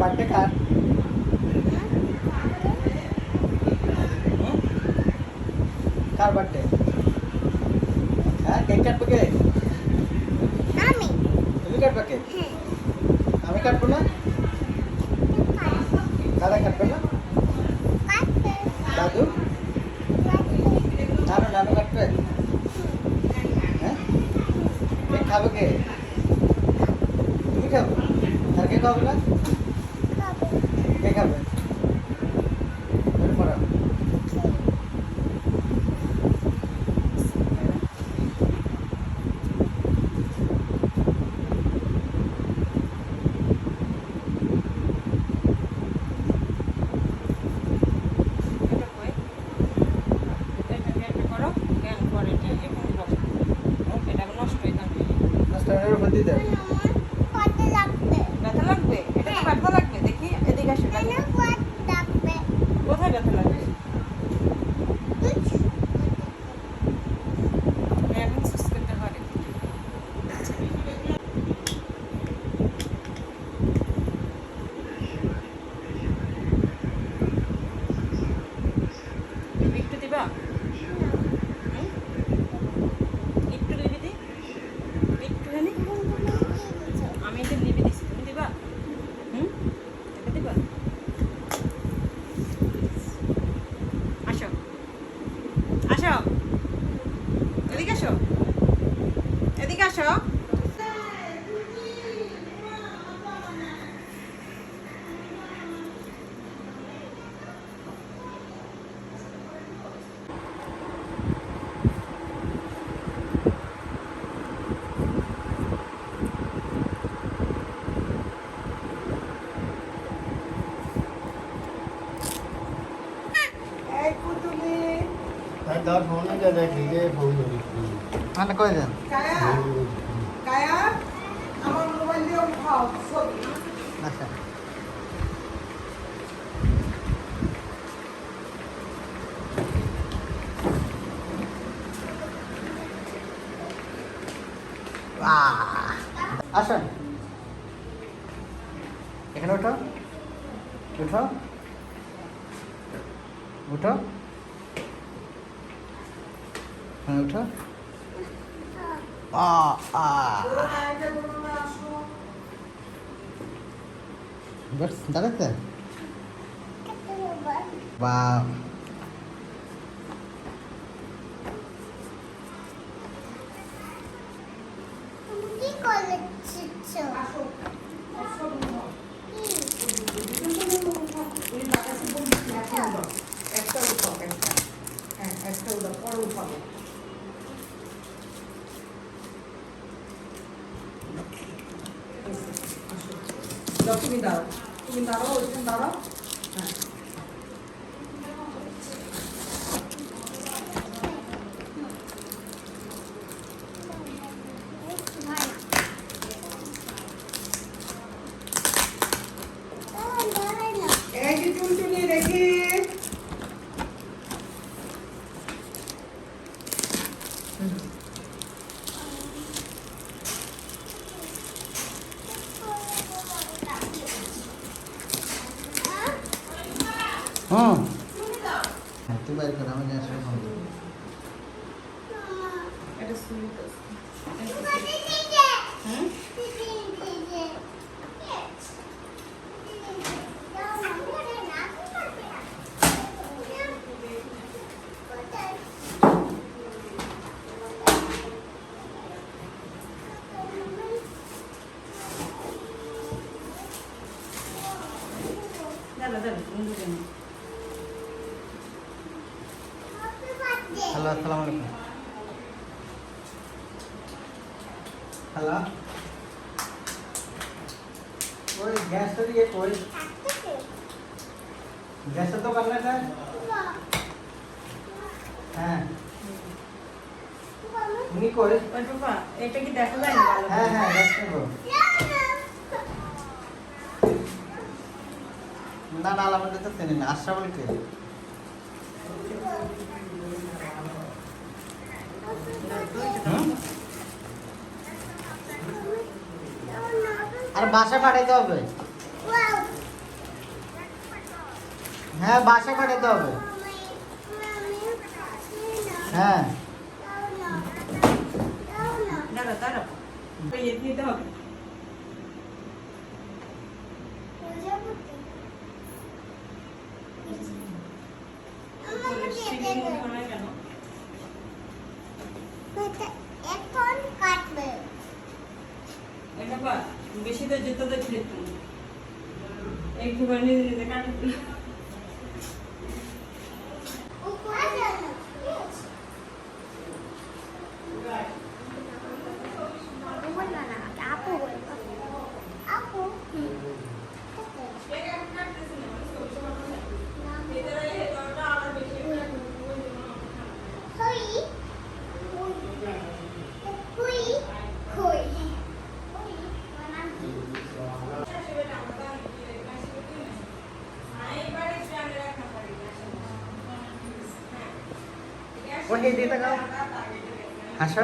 Birthday কার? কার birthday? হ্যাঁ, cake কাটবে কে? আমি। তুমি কাটবে কে? হ্যাঁ। আমি কাটবো না? দাদা কাটবে না? কাটবে। দাদু? নানু নানু কাটবে? হ্যাঁ, কেক খাবে কে? তুমি খাবে? আর কে খাবে না? কে খাবে? পড়াও। নাস্তার উপর দিয়ে দেয়। কত লাগবে? ব্যথা লাগবে? এটা তো ব্যথা লাগবে। দেখি এদিকে আসো। কেন কত লাগবে? কোথায় ব্যথা লাগবে? এখন সুস করতে পারে। একটু দিবা? একটু লিবি দি। একটুখানি। আমি এটা লিবি দিছি। তুমি দিবা? এটা দিবা? আসো। আসো। এদিকে আসো। এদিকে আসো। এই পুতুলি। दस होने का देखिए फोन মানে কই দেন? কায়া কায়া আমার মোবাইল দিয়ে উঠাও ছবি। আচ্ছা। আসেন, এখানে উঠো, উঠো, উঠো, হ্যাঁ উঠো। বস দাঁড়াতে বা কি করছিস? একটা উঠাও একটা। হ্যাঁ একটা উঠাও পরে উঠাবো। তুমি দাঁড়াও, তুমি দাঁড়াও, ওইখানে দাঁড়াও। হ্যাঁ এই যে টুনটুনি দেখি। হুম, হ্যাঁ তুই বাইর কর, আমি নিয়ে আসবো। এটা সুইট আছে। হ্যালো, আসসালামু আলাইকুম। হ্যালো, ওই গ্যাসটা দিয়ে কই? গ্যাসটা তো কাটলে না? হ্যাঁ, উনি কই? ওই বাবা, এটা কি দেখা যায় না ভালো? হ্যাঁ হ্যাঁ, গ্যাস নেবো। না না, আমাদের তো চেনে না। আশা বলে কে? আর বাসা পাঠাইতে হবে। হ্যাঁ বাসা পাঠাতে হবে। হ্যাঁ দাঁড়া দাঁড়া ইয়ে দিতে হবে এখন কাটবে এটা বা বেশি তো যেতে তো ছিল একটুখানি দিতে কাটবে আপু আপু হই হই হই ওই দিতে গাও হাসো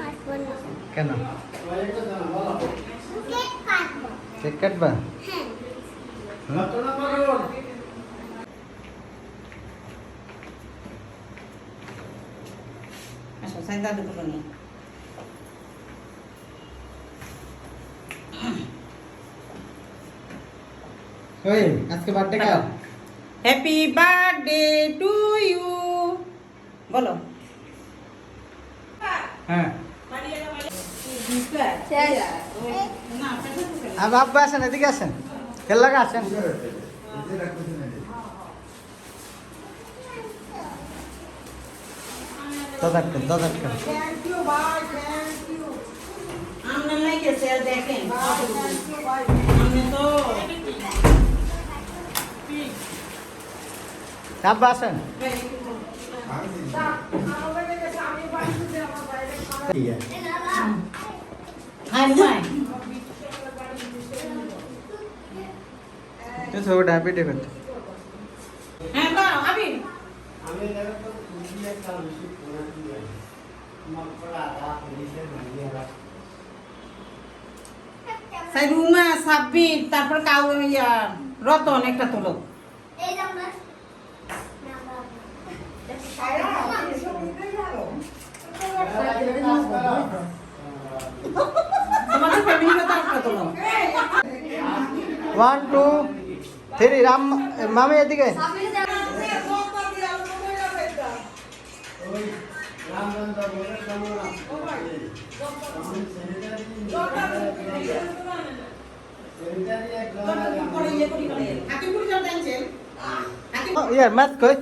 আসবো না কেন কেক কাটবো কেক কাটবা হ্যাঁ ঘটনা করুন আচ্ছা সাইন দাদু তো নি ওই আজকে বার্থডে কার? হ্যাপি বার্থডে টু ইউ বলো হ্যাঁ শেষ আব্বা আসেন এদিকে আসেন খেল লাগা আসেন দাদার থ্যাংক ইউ ভাই থ্যাংক ইউ আমরা লাইকে সেল দেখেন থ্যাংক ইউ ভাই আমি তো আব্বা আসেন আমাদের কাছে আমি বাড়িতে আমার বাইরে খাবার হাই মাই তুই ছবিটা ভিডিও করতে হ্যাঁ করো আবি আমি এখানে তো খুশি একটা বেশি পুরো দিয়ে মকর আদা পুলিশের মারিয়ে রাখ সাই রুমা সাব্বির তারপর কাউ ইয়া রতন একটা তোলো এই দাও না তোমাদের ফ্যামিলিতে তো একটা তোলো 1 2 3 রাম মামি এদিকে ওই রামচন্দ্র বলে সমরা ইয়ার ম্যাথ কই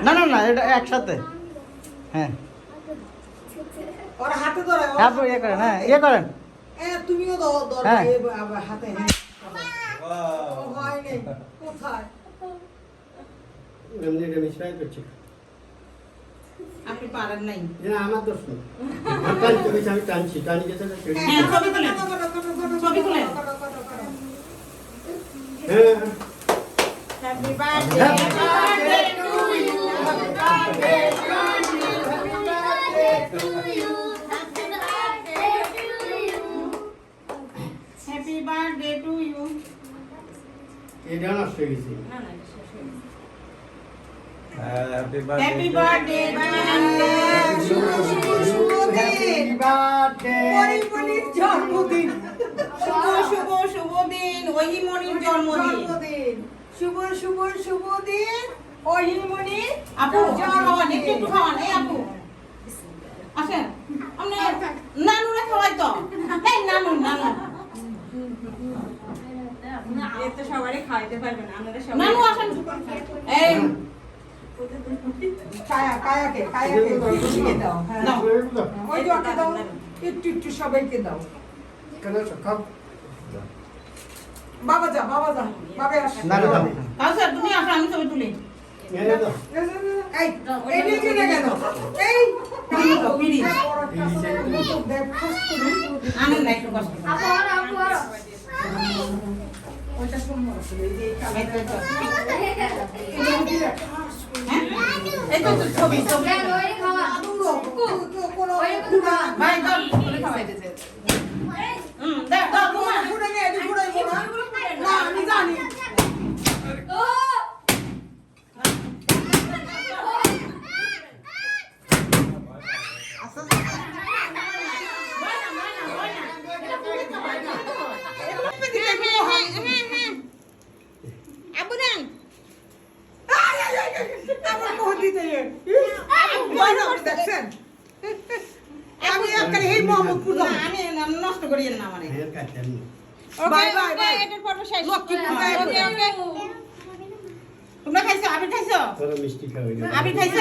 না না না এটা একসাথে হ্যাঁ ওর হাতে ধরে তারপর ইয়ে করেন হ্যাঁ ইয়ে করেন তুমিও হ্যাঁ। হাতে ও হয় নাই কোথায় এমনি এটা মিশাই করছি আপনি পারেন নাই না আমার দোষ নেই আমি টানছি টানি যেতে হ্যাঁ ছবি তুলেন ছবি তুলেন হ্যাঁ happy birthday to you happy birthday to you এটা নষ্ট হয়ে গেছে না না শেষ হয়ে গেছে হ্যাপি হ্যাপি বার্থডে শুভ শুভ শুভ দিন পরিমণির জন্মদিন শুভ শুভ শুভ দিন ওহিমণির জন্মদিন শুভ শুভ শুভ দিন ওহিমণির আপু খাওয়ান একটু খাওয়ান এই আপু আসেন আপনি নানুরা খাওয়াই তো এই নানু নানু এতে সবারই খাওয়াইতে পারবে না আমাদের সবাই নানু আসেন এই কায়াকে দাও হ্যাঁ দাও ওই যে ওকে দাও একটু একটু সবাইকে দাও কেন সব বাবা যা বাবা আসে না না কাউসার তুমি আসো আমি ছবি তুলি এনে দাও এই এই নিচে না কেন এই বিড়ি আনেন না একটু কষ্ট ওইটা সুন্দর আসলে এই যে এই তো ছবি ছবি ভাই দাও খাওয়াইতেছে দাও দাও ঘুরে নিয়ে এদিকে ঘুরে না আমি জানি আবু দেন আমার মোহ দিতে দেখছেন আমি একটা এই মোহাম্মদপুর না আমি নষ্ট করিয়েন না আমারে হেয়ার কাটেন বাই বাই বাই এটার পর্ব শেষ লক্ষ্মী পূজায় ওকে ওকে তোমরা খাইছো আমি খাইছো তোরা মিষ্টি খাওয়াই আমি খাইছো